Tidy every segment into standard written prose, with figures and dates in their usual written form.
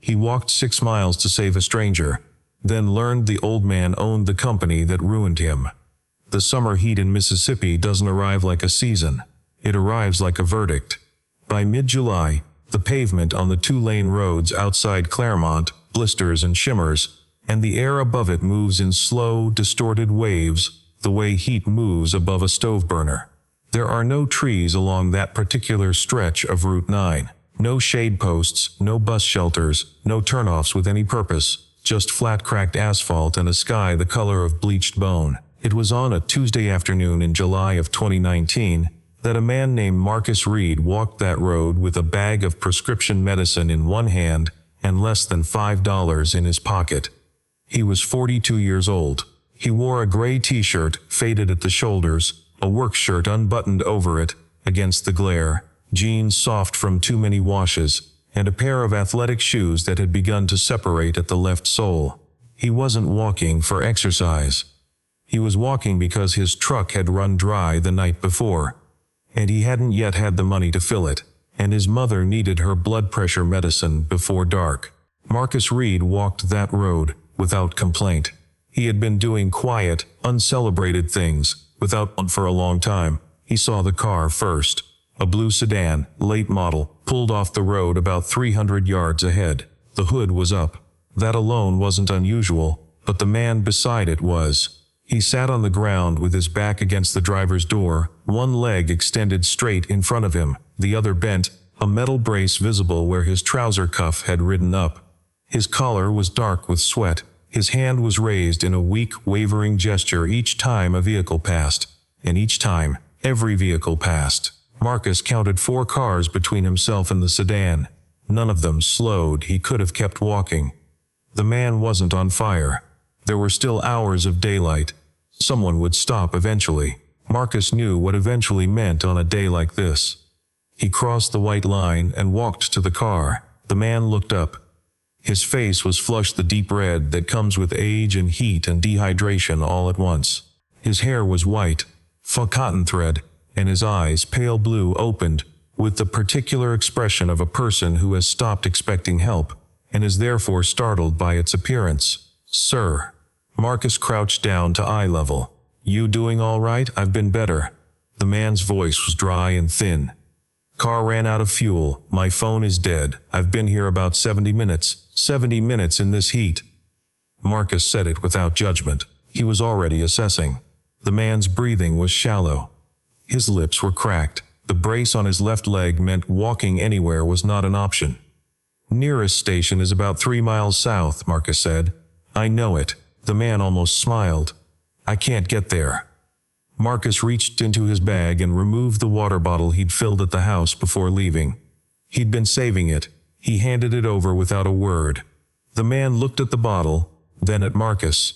He walked 6 miles to save a stranger, then learned the old man owned the company that ruined him. The summer heat in Mississippi doesn't arrive like a season. It arrives like a verdict. By mid-July, the pavement on the 2-lane roads outside Claremont blisters and shimmers, and the air above it moves in slow, distorted waves, the way heat moves above a stove burner. There are no trees along that particular stretch of Route 9. No shade posts, no bus shelters, no turnoffs with any purpose, just flat cracked asphalt and a sky the color of bleached bone. It was on a Tuesday afternoon in July of 2019 that a man named Marcus Reed walked that road with a bag of prescription medicine in one hand and less than $5 in his pocket. He was 42 years old. He wore a gray t-shirt, faded at the shoulders, a work shirt unbuttoned over it, against the glare, jeans soft from too many washes, and a pair of athletic shoes that had begun to separate at the left sole. He wasn't walking for exercise. He was walking because his truck had run dry the night before, and he hadn't yet had the money to fill it, and his mother needed her blood pressure medicine before dark. Marcus Reed walked that road without complaint. He had been doing quiet, uncelebrated things without one for a long time. He saw the car first. A blue sedan, late model, pulled off the road about 300 yards ahead. The hood was up. That alone wasn't unusual, but the man beside it was. He sat on the ground with his back against the driver's door, one leg extended straight in front of him, the other bent, a metal brace visible where his trouser cuff had ridden up. His collar was dark with sweat. His hand was raised in a weak, wavering gesture each time a vehicle passed. And each time, every vehicle passed. Marcus counted 4 cars between himself and the sedan. None of them slowed. He could have kept walking. The man wasn't on fire. There were still hours of daylight. Someone would stop eventually. Marcus knew what eventually meant on a day like this. He crossed the white line and walked to the car. The man looked up. His face was flushed the deep red that comes with age and heat and dehydration all at once. His hair was white, cotton thread, and his eyes, pale blue, opened, with the particular expression of a person who has stopped expecting help, and is therefore startled by its appearance. "Sir." Marcus crouched down to eye level. "You doing all right? I've been better." The man's voice was dry and thin. "Car ran out of fuel. My phone is dead. I've been here about 70 minutes. 70 minutes in this heat." Marcus said it without judgment. He was already assessing. The man's breathing was shallow. His lips were cracked. The brace on his left leg meant walking anywhere was not an option. "Nearest station is about 3 miles south," Marcus said. "I know it." The man almost smiled. "I can't get there." Marcus reached into his bag and removed the water bottle he'd filled at the house before leaving. He'd been saving it. He handed it over without a word. The man looked at the bottle, then at Marcus.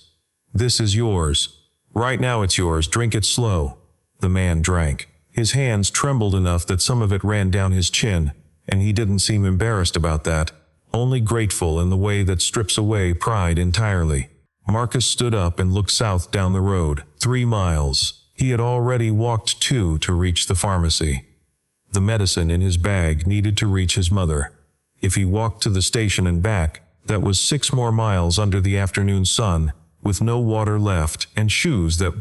"This is yours. Right now it's yours. Drink it slow." The man drank. His hands trembled enough that some of it ran down his chin, and he didn't seem embarrassed about that, only grateful in the way that strips away pride entirely. Marcus stood up and looked south down the road. 3 miles. He had already walked 2 to reach the pharmacy. The medicine in his bag needed to reach his mother. If he walked to the station and back, that was 6 more miles under the afternoon sun, with no water left and shoes that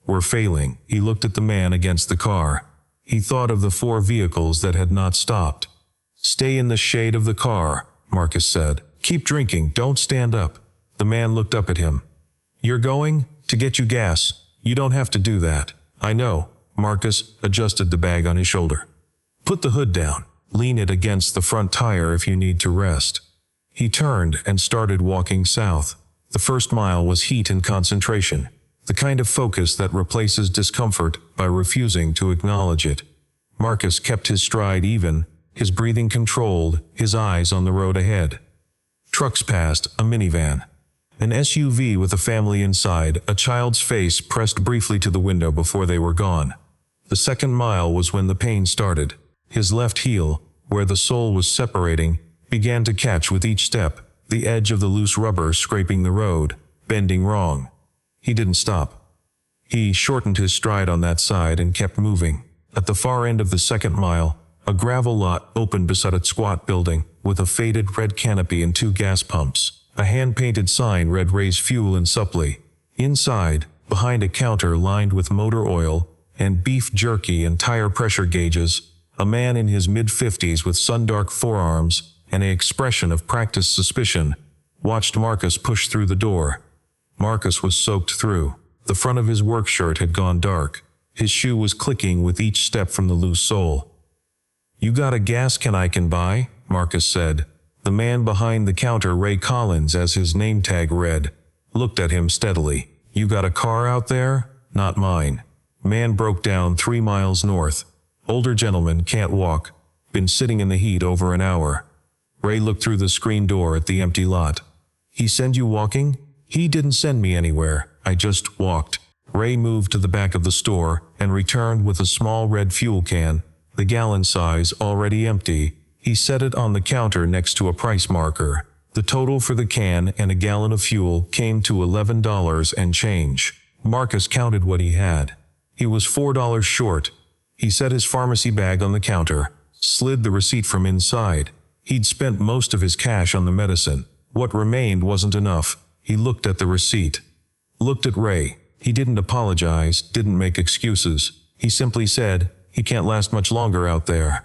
were failing. He looked at the man against the car. He thought of the 4 vehicles that had not stopped. "Stay in the shade of the car," Marcus said. "Keep drinking, don't stand up." The man looked up at him. "You're going? To get you gas. You don't have to do that." "I know." Marcus adjusted the bag on his shoulder. "Put the hood down. Lean it against the front tire if you need to rest." He turned and started walking south. The first mile was heat and concentration, the kind of focus that replaces discomfort by refusing to acknowledge it. Marcus kept his stride even, his breathing controlled, his eyes on the road ahead. Trucks passed, a minivan. An SUV with a family inside, a child's face pressed briefly to the window before they were gone. The second mile was when the pain started. His left heel, where the sole was separating, began to catch with each step, the edge of the loose rubber scraping the road, bending wrong. He didn't stop. He shortened his stride on that side and kept moving. At the far end of the second mile, A gravel lot opened beside a squat building, with a faded red canopy and 2 gas pumps. A hand-painted sign read Ray's Fuel and Supply. Inside, behind a counter lined with motor oil and beef jerky and tire pressure gauges, a man in his mid-50s with sun-dark forearms and an expression of practiced suspicion watched Marcus push through the door. Marcus was soaked through. The front of his work shirt had gone dark. His shoe was clicking with each step from the loose sole. "You got a gas can I can buy?" Marcus said. The man behind the counter, Ray Collins as his name tag read, looked at him steadily. "You got a car out there?" "Not mine." Man broke down 3 miles north. Older gentleman, can't walk. Been sitting in the heat over an hour. Ray looked through the screen door at the empty lot. "He send you walking?" "He didn't send me anywhere. I just walked." Ray moved to the back of the store and returned with a small red fuel can, the gallon size already empty. He set it on the counter next to a price marker. The total for the can and a gallon of fuel came to $11 and change. Marcus counted what he had. He was $4 short. He set his pharmacy bag on the counter, slid the receipt from inside. He'd spent most of his cash on the medicine. What remained wasn't enough. He looked at the receipt. Looked at Ray. He didn't apologize, didn't make excuses. He simply said, "He can't last much longer out there."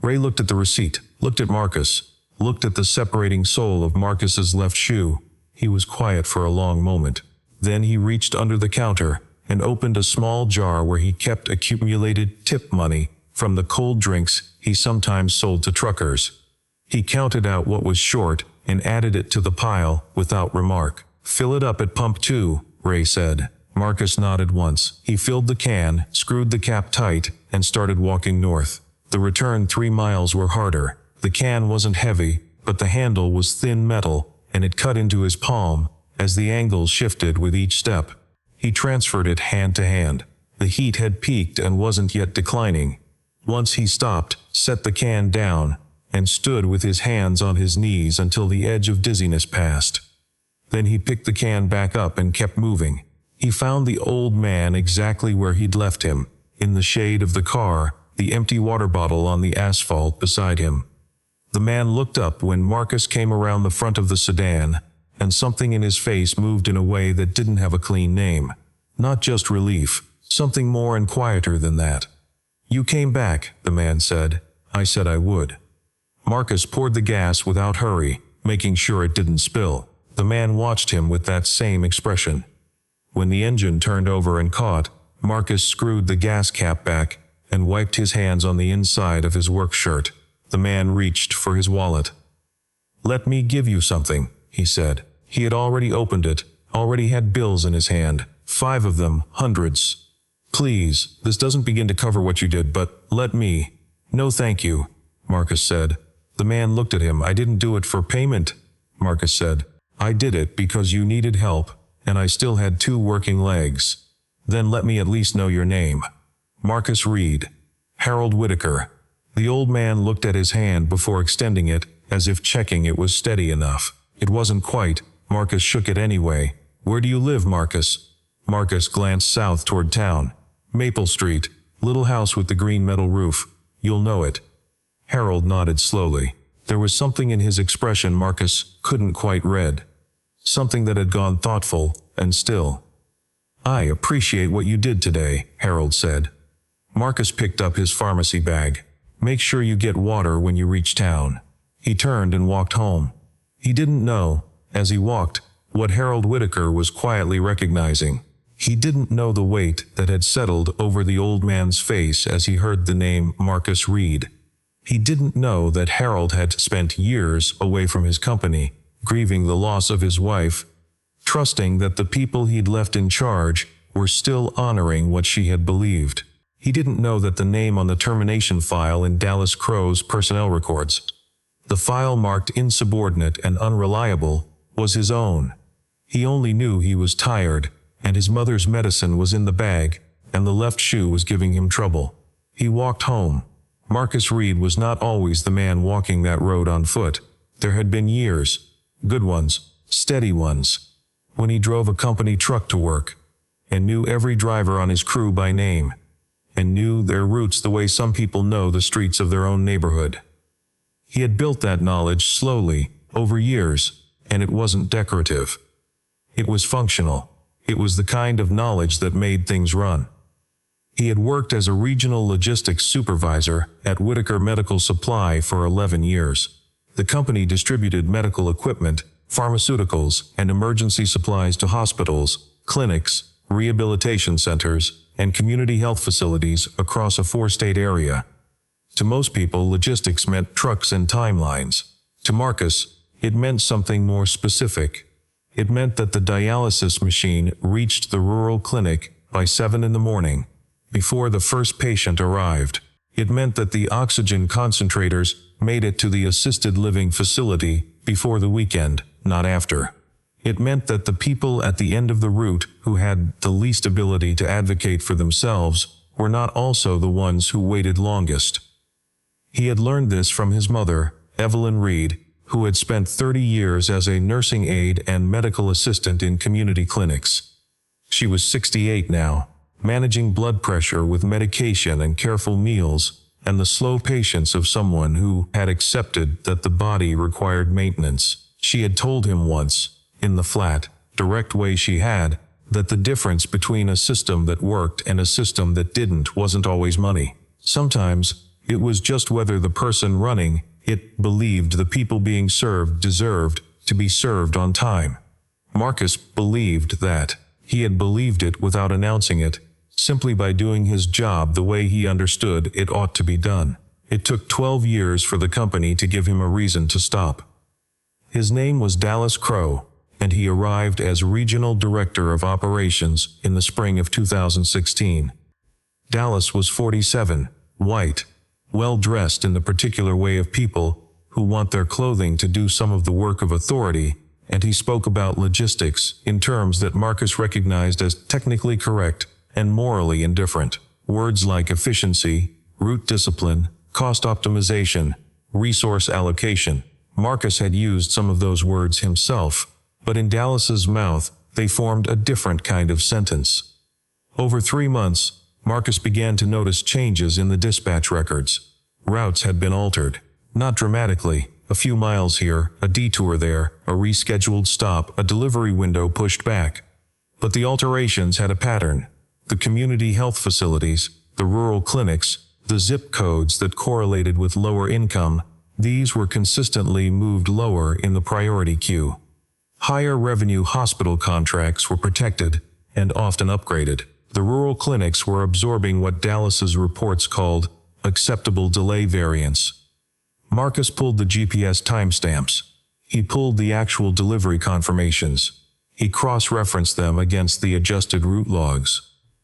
Ray looked at the receipt, looked at Marcus, looked at the separating sole of Marcus's left shoe. He was quiet for a long moment. Then he reached under the counter and opened a small jar where he kept accumulated tip money from the cold drinks he sometimes sold to truckers. He counted out what was short and added it to the pile without remark. "Fill it up at pump 2, Ray said. Marcus nodded once. He filled the can, screwed the cap tight, and started walking north. The return 3 miles were harder. The can wasn't heavy, but the handle was thin metal, and it cut into his palm as the angle shifted with each step. He transferred it hand to hand. The heat had peaked and wasn't yet declining. Once he stopped, set the can down, and stood with his hands on his knees until the edge of dizziness passed. Then he picked the can back up and kept moving. He found the old man exactly where he'd left him, in the shade of the car, the empty water bottle on the asphalt beside him. The man looked up when Marcus came around the front of the sedan, and something in his face moved in a way that didn't have a clean name. Not just relief, something more and quieter than that. "You came back," the man said. "I said I would." Marcus poured the gas without hurry, making sure it didn't spill. The man watched him with that same expression. When the engine turned over and caught, Marcus screwed the gas cap back and wiped his hands on the inside of his work shirt. The man reached for his wallet. "Let me give you something," he said. He had already opened it, already had bills in his hand, 5 of them, hundreds. "Please, this doesn't begin to cover what you did, but let me." "No thank you," Marcus said. The man looked at him. "I didn't do it for payment," Marcus said. "I did it because you needed help, and I still had 2 working legs." "Then let me at least know your name." "Marcus Reed." "Harold Whitaker." The old man looked at his hand before extending it, as if checking it was steady enough. It wasn't quite. Marcus shook it anyway. "Where do you live, Marcus?" Marcus glanced south toward town. "Maple Street. Little house with the green metal roof. You'll know it." Harold nodded slowly. There was something in his expression Marcus couldn't quite read. Something that had gone thoughtful and still. "I appreciate what you did today," Harold said. Marcus picked up his pharmacy bag. "Make sure you get water when you reach town." He turned and walked home. He didn't know, as he walked, what Harold Whitaker was quietly recognizing. He didn't know the weight that had settled over the old man's face as he heard the name Marcus Reed. He didn't know that Harold had spent years away from his company, grieving the loss of his wife, trusting that the people he'd left in charge were still honoring what she had believed. He didn't know that the name on the termination file in Dallas Crow's personnel records, the file marked insubordinate and unreliable, was his own. He only knew he was tired, and his mother's medicine was in the bag, and the left shoe was giving him trouble. He walked home. Marcus Reed was not always the man walking that road on foot. There had been years, good ones, steady ones, when he drove a company truck to work, and knew every driver on his crew by name. and knew their routes the way some people know the streets of their own neighborhood. He had built that knowledge slowly, over years, and it wasn't decorative. It was functional. It was the kind of knowledge that made things run. He had worked as a regional logistics supervisor at Whitaker Medical Supply for 11 years. The company distributed medical equipment, pharmaceuticals, and emergency supplies to hospitals, clinics, rehabilitation centers, and community health facilities across a 4-state area. To most people, logistics meant trucks and timelines. To Marcus, it meant something more specific. It meant that the dialysis machine reached the rural clinic by 7 in the morning, before the first patient arrived. It meant that the oxygen concentrators made it to the assisted living facility before the weekend, not after. It meant that the people at the end of the route who had the least ability to advocate for themselves were not also the ones who waited longest. He had learned this from his mother, Evelyn Reed, who had spent 30 years as a nursing aide and medical assistant in community clinics. She was 68 now, managing blood pressure with medication and careful meals, and the slow patience of someone who had accepted that the body required maintenance. She had told him once, in the flat, direct way she had, that the difference between a system that worked and a system that didn't wasn't always money. Sometimes, it was just whether the person running it believed the people being served deserved to be served on time. Marcus believed that. He had believed it without announcing it, simply by doing his job the way he understood it ought to be done. It took 12 years for the company to give him a reason to stop. His name was Dallas Crow, and he arrived as Regional Director of Operations in the spring of 2016. Dallas was 47, white, well-dressed in the particular way of people who want their clothing to do some of the work of authority, and he spoke about logistics in terms that Marcus recognized as technically correct and morally indifferent. Words like efficiency, route discipline, cost optimization, resource allocation. Marcus had used some of those words himself, but in Dallas's mouth, they formed a different kind of sentence. Over 3 months, Marcus began to notice changes in the dispatch records. Routes had been altered. Not dramatically, a few miles here, a detour there, a rescheduled stop, a delivery window pushed back. But the alterations had a pattern. The community health facilities, the rural clinics, the zip codes that correlated with lower income, these were consistently moved lower in the priority queue. Higher revenue hospital contracts were protected and often upgraded. The rural clinics were absorbing what Dallas's reports called acceptable delay variance. Marcus pulled the GPS timestamps. He pulled the actual delivery confirmations. He cross-referenced them against the adjusted route logs.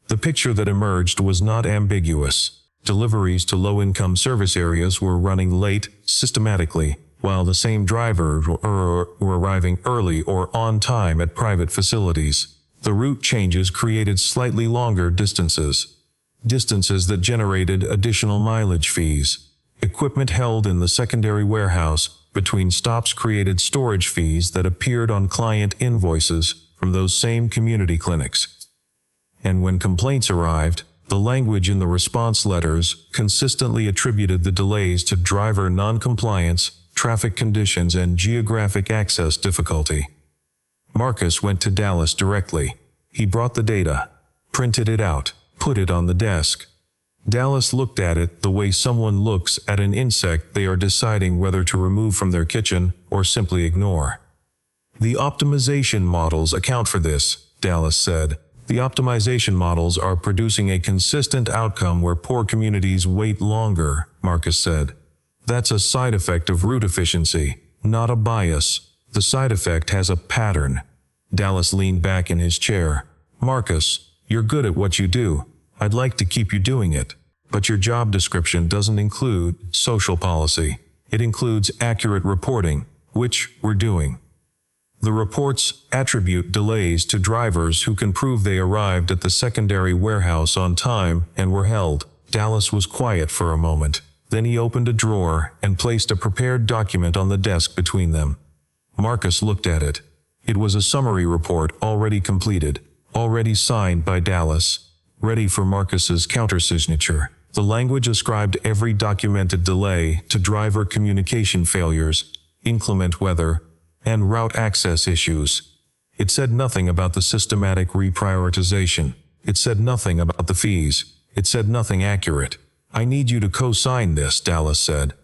The picture that emerged was not ambiguous. Deliveries to low-income service areas were running late, systematically, while the same drivers were arriving early or on time at private facilities. The route changes created slightly longer distances that generated additional mileage fees. Equipment held in the secondary warehouse between stops created storage fees that appeared on client invoices from those same community clinics. And when complaints arrived, the language in the response letters consistently attributed the delays to driver non-compliance, traffic conditions, and geographic access difficulty. Marcus went to Dallas directly. He brought the data, printed it out, put it on the desk. Dallas looked at it the way someone looks at an insect they are deciding whether to remove from their kitchen or simply ignore. The optimization models account for this, Dallas said. The optimization models are producing a consistent outcome where poor communities wait longer, Marcus said. That's a side effect of route efficiency, not a bias. The side effect has a pattern. Dallas leaned back in his chair. Marcus, you're good at what you do. I'd like to keep you doing it. But your job description doesn't include social policy. It includes accurate reporting, which we're doing. The reports attribute delays to drivers who can prove they arrived at the secondary warehouse on time and were held. Dallas was quiet for a moment. Then he opened a drawer and placed a prepared document on the desk between them. Marcus looked at it. It was a summary report already completed, already signed by Dallas. ready for Marcus's countersignature. The language ascribed every documented delay to driver communication failures, inclement weather, and route access issues. It said nothing about the systematic reprioritization. It said nothing about the fees. It said nothing accurate. "I need you to co-sign this," Dallas said.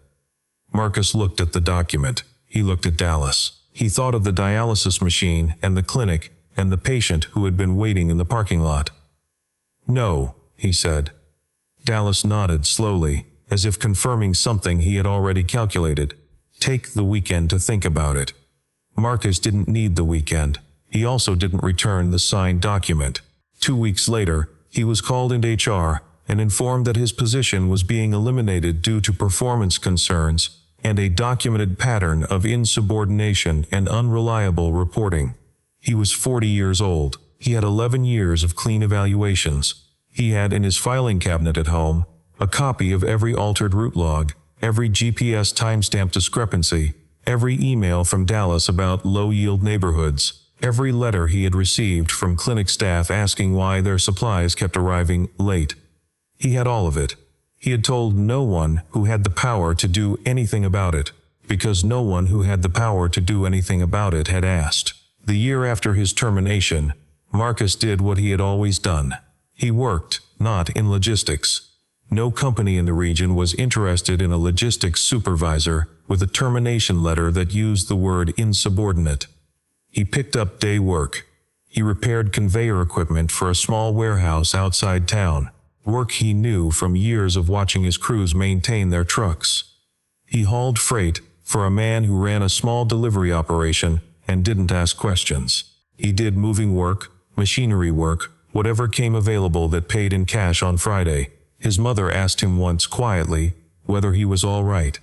Marcus looked at the document. He looked at Dallas. He thought of the dialysis machine and the clinic and the patient who had been waiting in the parking lot. "No," he said. Dallas nodded slowly, as if confirming something he had already calculated. "Take the weekend to think about it." Marcus didn't need the weekend. He also didn't return the signed document. 2 weeks later, he was called into HR and informed that his position was being eliminated due to performance concerns and a documented pattern of insubordination and unreliable reporting. He was 40 years old. He had 11 years of clean evaluations. He had in his filing cabinet at home a copy of every altered route log, every GPS timestamp discrepancy, every email from Dallas about low-yield neighborhoods, every letter he had received from clinic staff asking why their supplies kept arriving late. He had all of it. He had told no one who had the power to do anything about it, because no one who had the power to do anything about it had asked. The year after his termination, Marcus did what he had always done. He worked, not in logistics. No company in the region was interested in a logistics supervisor with a termination letter that used the word insubordinate. He picked up day work. He repaired conveyor equipment for a small warehouse outside town, work he knew from years of watching his crews maintain their trucks. He hauled freight for a man who ran a small delivery operation and didn't ask questions. He did moving work, machinery work, whatever came available that paid in cash on Friday. His mother asked him once quietly whether he was all right.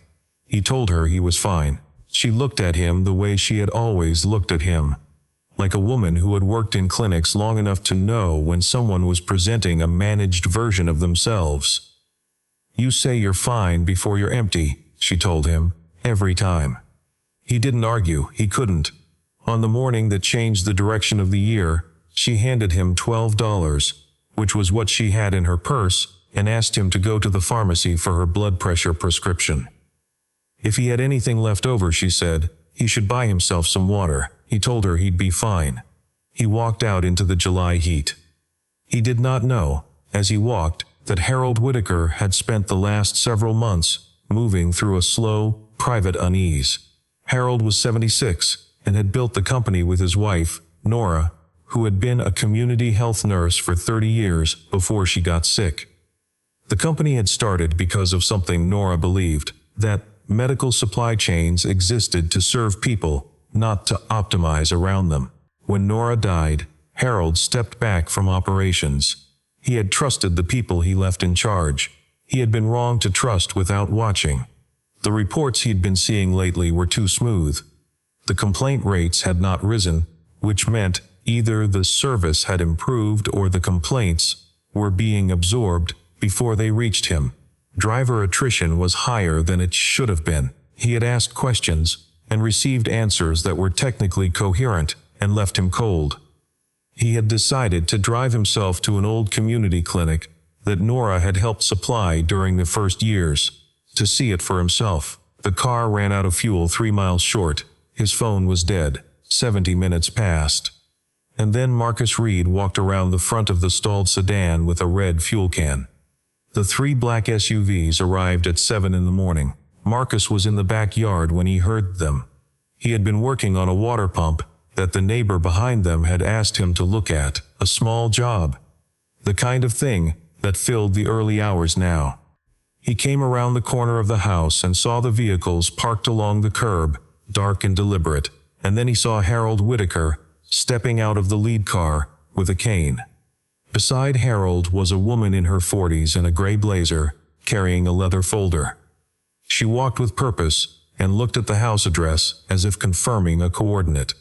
He told her he was fine. She looked at him the way she had always looked at him, like a woman who had worked in clinics long enough to know when someone was presenting a managed version of themselves. "You say you're fine before you're empty," she told him, every time. He didn't argue, he couldn't. On the morning that changed the direction of the year, she handed him $12, which was what she had in her purse, and asked him to go to the pharmacy for her blood pressure prescription. If he had anything left over, she said, he should buy himself some water. He told her he'd be fine. He walked out into the July heat. He did not know, as he walked, that Harold Whitaker had spent the last several months moving through a slow, private unease. Harold was 76 and had built the company with his wife, Nora, who had been a community health nurse for 30 years before she got sick. The company had started because of something Nora believed, that medical supply chains existed to serve people, not to optimize around them. When Nora died, Harold stepped back from operations. He had trusted the people he left in charge. He had been wrong to trust without watching. The reports he'd been seeing lately were too smooth. The complaint rates had not risen, which meant either the service had improved or the complaints were being absorbed before they reached him. Driver attrition was higher than it should have been. He had asked questions and received answers that were technically coherent and left him cold. He had decided to drive himself to an old community clinic that Nora had helped supply during the first years, to see it for himself. The car ran out of fuel 3 miles short. His phone was dead. 70 minutes passed. And then Marcus Reed walked around the front of the stalled sedan with a red fuel can. The 3 black SUVs arrived at 7 in the morning. Marcus was in the backyard when he heard them. He had been working on a water pump that the neighbor behind them had asked him to look at, a small job. The kind of thing that filled the early hours now. He came around the corner of the house and saw the vehicles parked along the curb, dark and deliberate, and then he saw Harold Whitaker stepping out of the lead car with a cane. Beside Harold was a woman in her 40s in a gray blazer, carrying a leather folder. She walked with purpose and looked at the house address as if confirming a coordinate.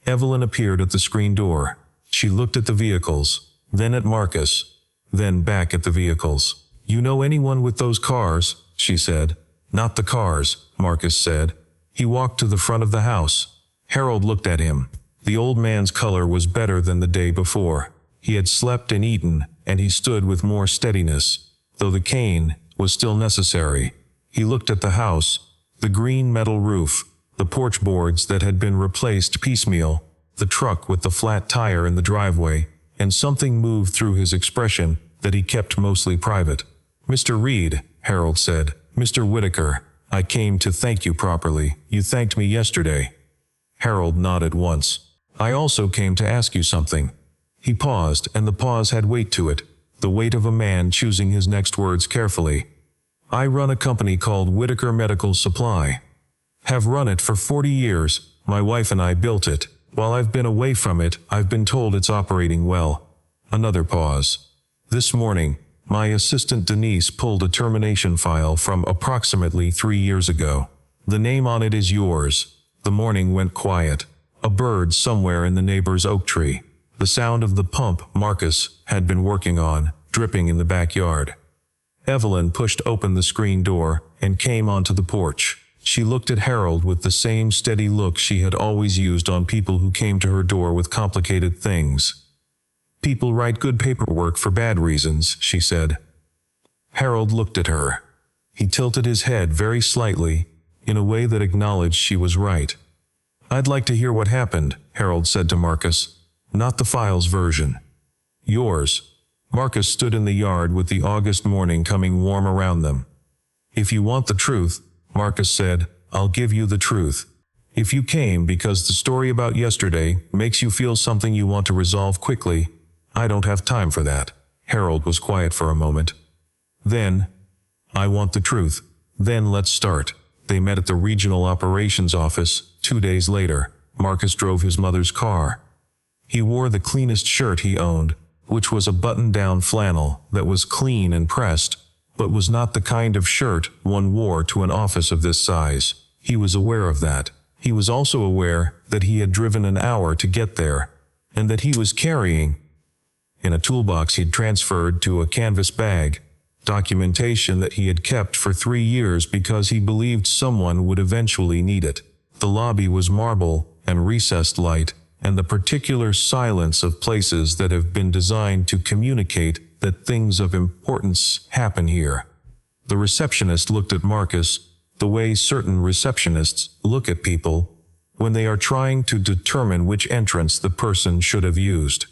Evelyn appeared at the screen door. She looked at the vehicles, then at Marcus, then back at the vehicles. "You know anyone with those cars?" she said. "Not the cars," Marcus said. He walked to the front of the house. Harold looked at him. The old man's color was better than the day before. He had slept and eaten, and he stood with more steadiness, though the cane was still necessary. He looked at the house, the green metal roof, the porch boards that had been replaced piecemeal, the truck with the flat tire in the driveway, and something moved through his expression that he kept mostly private. "Mr. Reed," Harold said. "Mr. Whitaker, I came to thank you properly. You thanked me yesterday." Harold nodded once. "I also came to ask you something." He paused, and the pause had weight to it, the weight of a man choosing his next words carefully. "I run a company called Whitaker Medical Supply. Have run it for 40 years. My wife and I built it. While I've been away from it, I've been told it's operating well." Another pause. "This morning, my assistant Denise pulled a termination file from approximately 3 years ago. The name on it is yours." The morning went quiet. A bird somewhere in the neighbor's oak tree. The sound of the pump Marcus had been working on, dripping in the backyard. Evelyn pushed open the screen door and came onto the porch. She looked at Harold with the same steady look she had always used on people who came to her door with complicated things. "People write good paperwork for bad reasons," she said. Harold looked at her. He tilted his head very slightly, in a way that acknowledged she was right. "I'd like to hear what happened," Harold said to Marcus. "Not the file's version. Yours." Marcus stood in the yard with the August morning coming warm around them. "If you want the truth," Marcus said, "I'll give you the truth. If you came because the story about yesterday makes you feel something you want to resolve quickly, I don't have time for that." Harold was quiet for a moment. "Then, I want the truth. Then let's start." They met at the regional operations office. 2 days later, Marcus drove his mother's car. He wore the cleanest shirt he owned, which was a button-down flannel that was clean and pressed, but was not the kind of shirt one wore to an office of this size. He was aware of that. He was also aware that he had driven an hour to get there, and that he was carrying, in a toolbox he'd transferred to a canvas bag, documentation that he had kept for 3 years because he believed someone would eventually need it. The lobby was marble and recessed light, and the particular silence of places that have been designed to communicate that things of importance happen here. The receptionist looked at Marcus the way certain receptionists look at people when they are trying to determine which entrance the person should have used.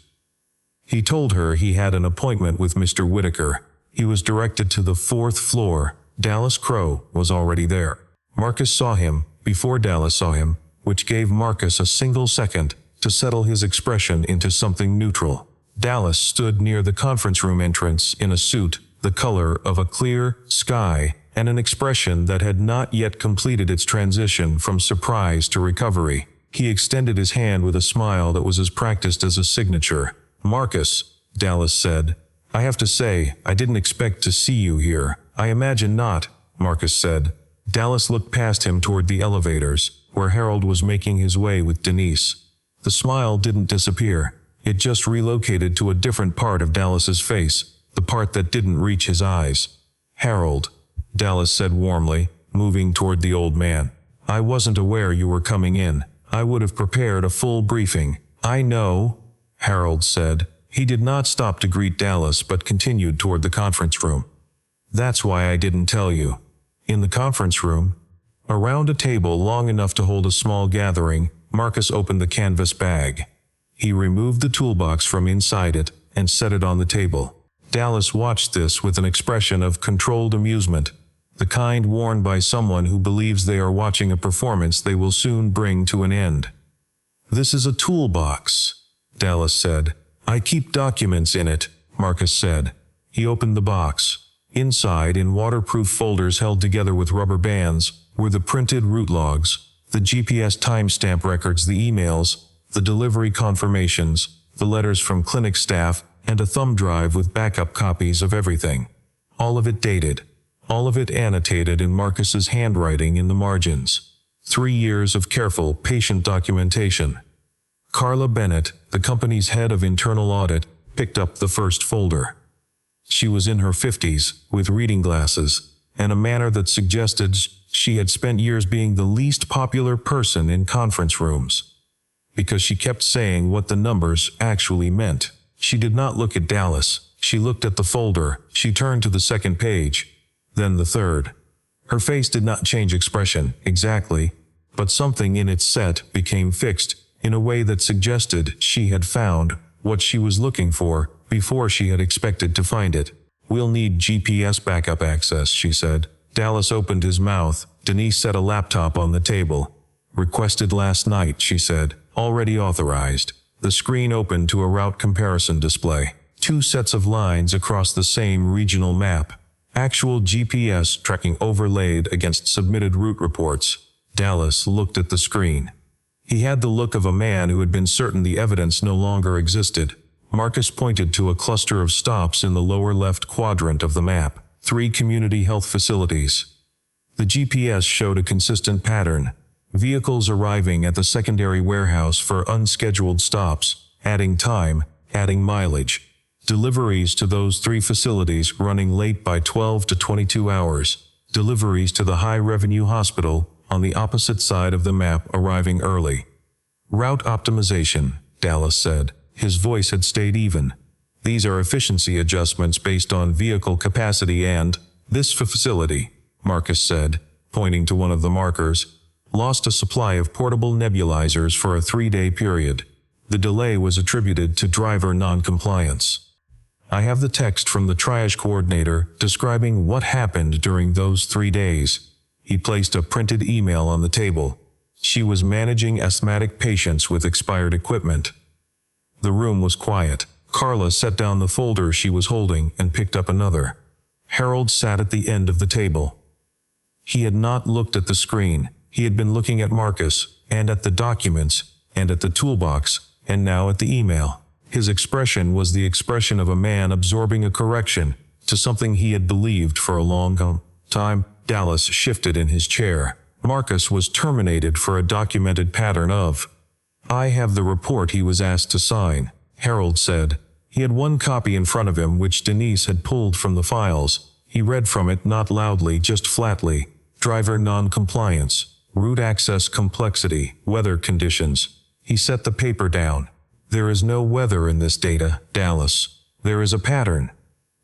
He told her he had an appointment with Mr. Whitaker. He was directed to the 4th floor. Dallas Crowe was already there. Marcus saw him before Dallas saw him, which gave Marcus a single second to settle his expression into something neutral. Dallas stood near the conference room entrance in a suit, the color of a clear sky, and an expression that had not yet completed its transition from surprise to recovery. He extended his hand with a smile that was as practiced as a signature. "Marcus," Dallas said, "I have to say, I didn't expect to see you here." "I imagine not," Marcus said. Dallas looked past him toward the elevators, where Harold was making his way with Denise. The smile didn't disappear. It just relocated to a different part of Dallas's face, the part that didn't reach his eyes. "Harold," Dallas said warmly, moving toward the old man. "I wasn't aware you were coming in. I would have prepared a full briefing." "I know," Harold said. He did not stop to greet Dallas but continued toward the conference room. "That's why I didn't tell you." In the conference room, around a table long enough to hold a small gathering, Marcus opened the canvas bag. He removed the toolbox from inside it and set it on the table. Dallas watched this with an expression of controlled amusement, the kind worn by someone who believes they are watching a performance they will soon bring to an end. "This is a toolbox," Dallas said. "I keep documents in it," Marcus said. He opened the box. Inside, in waterproof folders held together with rubber bands, were the printed route logs, the GPS timestamp records, the emails, the delivery confirmations, the letters from clinic staff, and a thumb drive with backup copies of everything. All of it dated. All of it annotated in Marcus's handwriting in the margins. 3 years of careful, patient documentation. Carla Bennett, the company's head of internal audit, picked up the first folder. She was in her 50s, with reading glasses, and a manner that suggested she had spent years being the least popular person in conference rooms, because she kept saying what the numbers actually meant. She did not look at Dallas. She looked at the folder. She turned to the second page, then the third. Her face did not change expression, exactly, but something in its set became fixed, in a way that suggested she had found what she was looking for before she had expected to find it. "We'll need GPS backup access," she said. Dallas opened his mouth. Denise set a laptop on the table. "Requested last night," she said. "Already authorized." The screen opened to a route comparison display. 2 sets of lines across the same regional map. Actual GPS tracking overlaid against submitted route reports. Dallas looked at the screen. He had the look of a man who had been certain the evidence no longer existed. Marcus pointed to a cluster of stops in the lower left quadrant of the map. 3 community health facilities. The GPS showed a consistent pattern. Vehicles arriving at the secondary warehouse for unscheduled stops, adding time, adding mileage. Deliveries to those 3 facilities running late by 12 to 22 hours. Deliveries to the high-revenue hospital on the opposite side of the map arriving early. "Route optimization," Dallas said. His voice had stayed even. "These are efficiency adjustments based on vehicle capacity and this facility," Marcus said, pointing to one of the markers, "lost a supply of portable nebulizers for a 3-day period. The delay was attributed to driver non-compliance." "I have the text from the triage coordinator describing what happened during those 3 days." He placed a printed email on the table. "She was managing asthmatic patients with expired equipment." The room was quiet. Carla set down the folder she was holding and picked up another. Harold sat at the end of the table. He had not looked at the screen. He had been looking at Marcus, and at the documents, and at the toolbox, and now at the email. His expression was the expression of a man absorbing a correction to something he had believed for a long time. Dallas shifted in his chair. Marcus was terminated for a documented pattern of. "I have the report he was asked to sign," Harold said. He had one copy in front of him which Denise had pulled from the files. He read from it not loudly, just flatly. "Driver non-compliance, route access complexity, weather conditions." He set the paper down. "There is no weather in this data, Dallas. There is a pattern."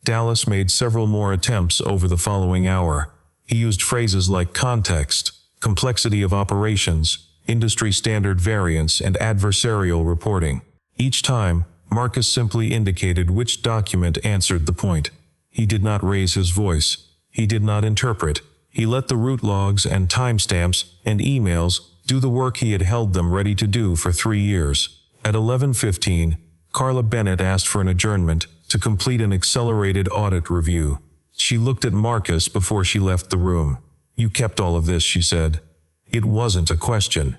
Dallas made several more attempts over the following hour. He used phrases like context, complexity of operations, industry standard variance, and adversarial reporting. Each time, Marcus simply indicated which document answered the point. He did not raise his voice. He did not interpret. He let the route logs and timestamps and emails do the work he had held them ready to do for 3 years. At 11:15, Carla Bennett asked for an adjournment to complete an accelerated audit review. She looked at Marcus before she left the room. "You kept all of this," she said. It wasn't a question.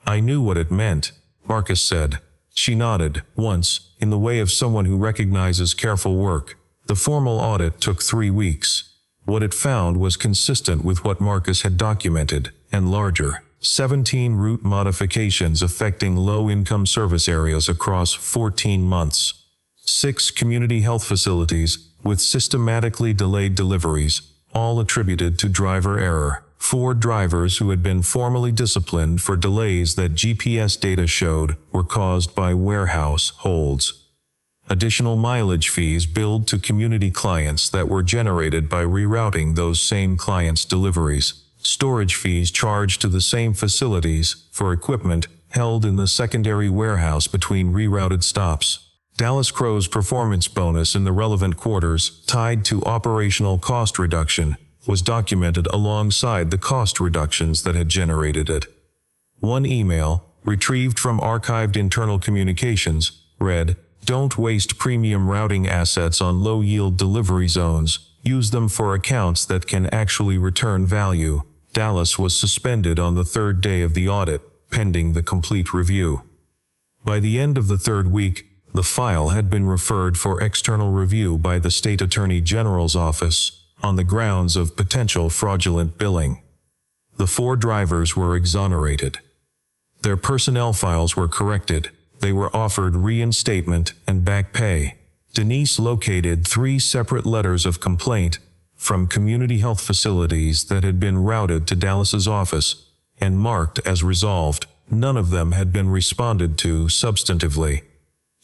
"I knew what it meant," Marcus said. She nodded, once, in the way of someone who recognizes careful work. The formal audit took 3 weeks. What it found was consistent with what Marcus had documented, and larger. 17 route modifications affecting low-income service areas across 14 months. 6 community health facilities with systematically delayed deliveries, all attributed to driver error. 4 drivers who had been formally disciplined for delays that GPS data showed were caused by warehouse holds. Additional mileage fees billed to community clients that were generated by rerouting those same clients' deliveries. Storage fees charged to the same facilities for equipment held in the secondary warehouse between rerouted stops. Dallas Crow's performance bonus in the relevant quarters, tied to operational cost reduction, was documented alongside the cost reductions that had generated it. One email, retrieved from archived internal communications, read, "Don't waste premium routing assets on low-yield delivery zones. Use them for accounts that can actually return value." Dallas was suspended on the 3rd day of the audit, pending the complete review. By the end of the 3rd week, the file had been referred for external review by the State Attorney General's office, on the grounds of potential fraudulent billing. The 4 drivers were exonerated. Their personnel files were corrected. They were offered reinstatement and back pay. Denise located 3 separate letters of complaint from community health facilities that had been routed to Dallas's office and marked as resolved. None of them had been responded to substantively.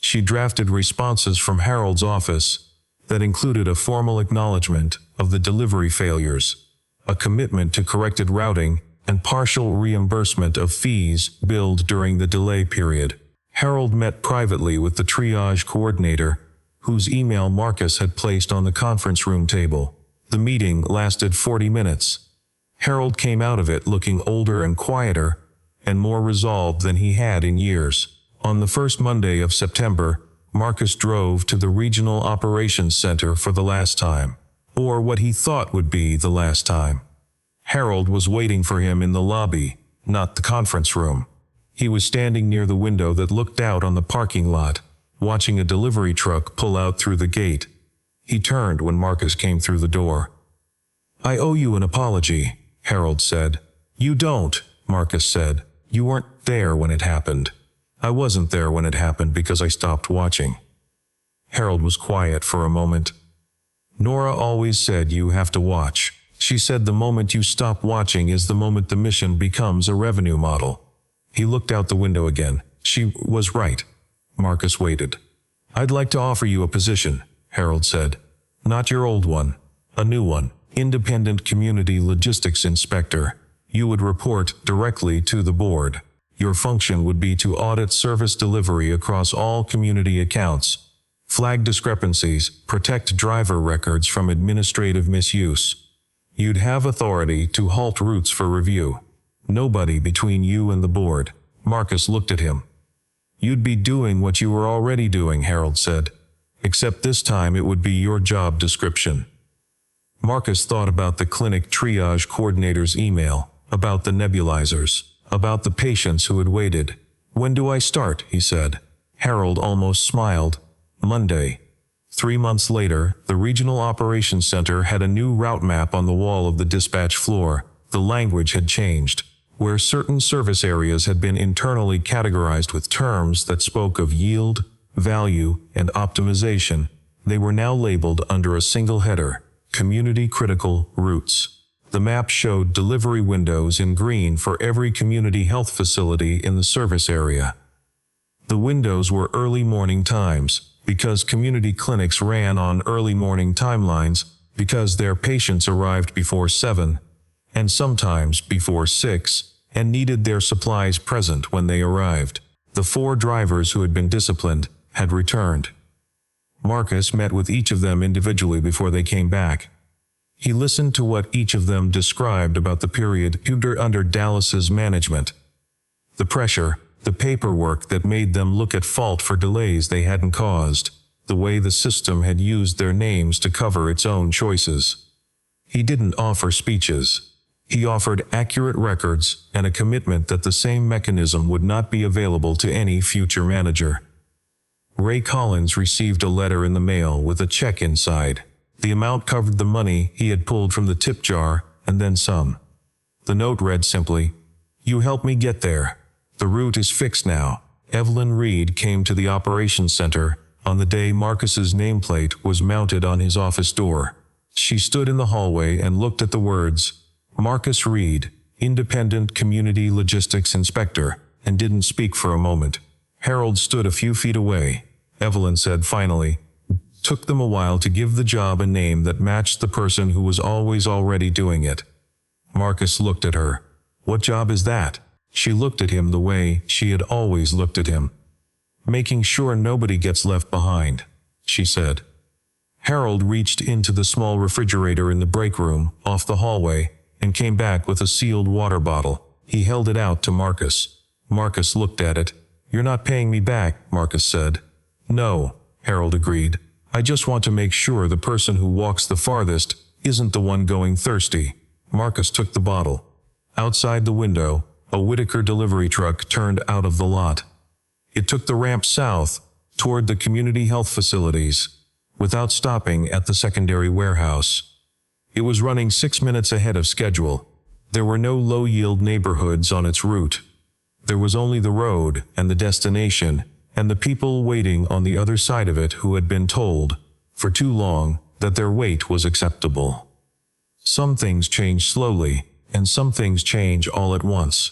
She drafted responses from Harold's office that included a formal acknowledgement of the delivery failures, a commitment to corrected routing, and partial reimbursement of fees billed during the delay period. Harold met privately with the triage coordinator, whose email Marcus had placed on the conference room table. The meeting lasted 40 minutes. Harold came out of it looking older and quieter, and more resolved than he had in years. On the first Monday of September, Marcus drove to the Regional Operations Center for the last time, or what he thought would be the last time. Harold was waiting for him in the lobby, not the conference room. He was standing near the window that looked out on the parking lot, watching a delivery truck pull out through the gate. He turned when Marcus came through the door. "I owe you an apology," Harold said. "You don't," Marcus said. "You weren't there when it happened." "I wasn't there when it happened because I stopped watching." Harold was quiet for a moment. "Nora always said you have to watch. She said the moment you stop watching is the moment the mission becomes a revenue model." He looked out the window again. She was right. Marcus waited. "I'd like to offer you a position," Harold said. "Not your old one. A new one. Independent Community Logistics Inspector. You would report directly to the board. Your function would be to audit service delivery across all community accounts, flag discrepancies, protect driver records from administrative misuse. You'd have authority to halt routes for review. Nobody between you and the board." Marcus looked at him. "You'd be doing what you were already doing," Harold said. "Except this time it would be your job description." Marcus thought about the clinic triage coordinator's email, about the nebulizers, about the patients who had waited. "When do I start?" he said. Harold almost smiled. "Monday." 3 months later, the Regional Operations Center had a new route map on the wall of the dispatch floor. The language had changed. Where certain service areas had been internally categorized with terms that spoke of yield, value, and optimization, they were now labeled under a single header: Community Critical Routes. The map showed delivery windows in green for every community health facility in the service area. The windows were early morning times, because community clinics ran on early morning timelines, because their patients arrived before 7, and sometimes before 6, and needed their supplies present when they arrived. The 4 drivers who had been disciplined had returned. Marcus met with each of them individually before they came back. He listened to what each of them described about the period under Dallas's management. The pressure, the paperwork that made them look at fault for delays they hadn't caused, the way the system had used their names to cover its own choices. He didn't offer speeches. He offered accurate records and a commitment that the same mechanism would not be available to any future manager. Ray Collins received a letter in the mail with a check inside. The amount covered the money he had pulled from the tip jar, and then some. The note read simply, "You helped me get there. The route is fixed now." Evelyn Reed came to the operations center on the day Marcus's nameplate was mounted on his office door. She stood in the hallway and looked at the words, "Marcus Reed, Independent Community Logistics Inspector," and didn't speak for a moment. Harold stood a few feet away. Evelyn said finally, "Took them a while to give the job a name that matched the person who was always already doing it." Marcus looked at her. "What job is that?" She looked at him the way she had always looked at him. "Making sure nobody gets left behind," she said. Harold reached into the small refrigerator in the break room off the hallway and came back with a sealed water bottle. He held it out to Marcus. Marcus looked at it. "You're not paying me back," Marcus said. "No," Harold agreed. "I just want to make sure the person who walks the farthest isn't the one going thirsty." Marcus took the bottle. Outside the window, a Whitaker delivery truck turned out of the lot. It took the ramp south, toward the community health facilities, without stopping at the secondary warehouse. It was running 6 minutes ahead of schedule. There were no low-yield neighborhoods on its route. There was only the road and the destination, and the people waiting on the other side of it who had been told, for too long, that their wait was acceptable. Some things change slowly, and some things change all at once.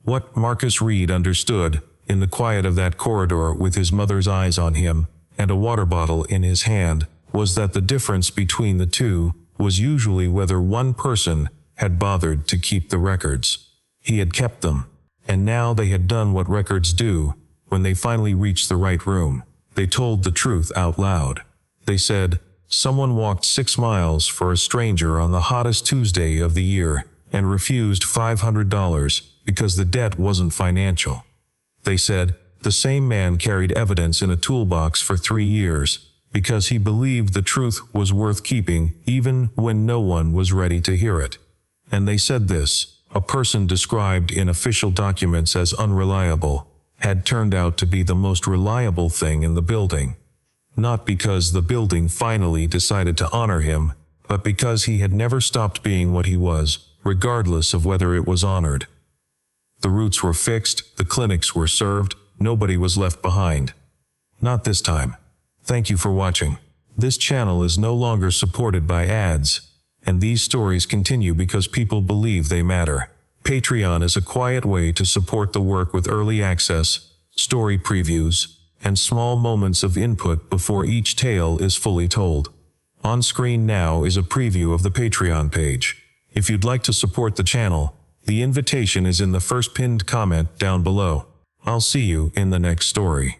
What Marcus Reed understood in the quiet of that corridor with his mother's eyes on him, and a water bottle in his hand, was that the difference between the two was usually whether one person had bothered to keep the records. He had kept them, and now they had done what records do. When they finally reached the right room, they told the truth out loud. They said, "Someone walked 6 miles for a stranger on the hottest Tuesday of the year and refused $500 because the debt wasn't financial." They said, "The same man carried evidence in a toolbox for 3 years because he believed the truth was worth keeping even when no one was ready to hear it." And they said this, a person described in official documents as unreliable, had turned out to be the most reliable thing in the building. Not because the building finally decided to honor him, but because he had never stopped being what he was, regardless of whether it was honored. The routes were fixed, the clinics were served, nobody was left behind. Not this time. Thank you for watching. This channel is no longer supported by ads, and these stories continue because people believe they matter. Patreon is a quiet way to support the work with early access, story previews, and small moments of input before each tale is fully told. On screen now is a preview of the Patreon page. If you'd like to support the channel, the invitation is in the first pinned comment down below. I'll see you in the next story.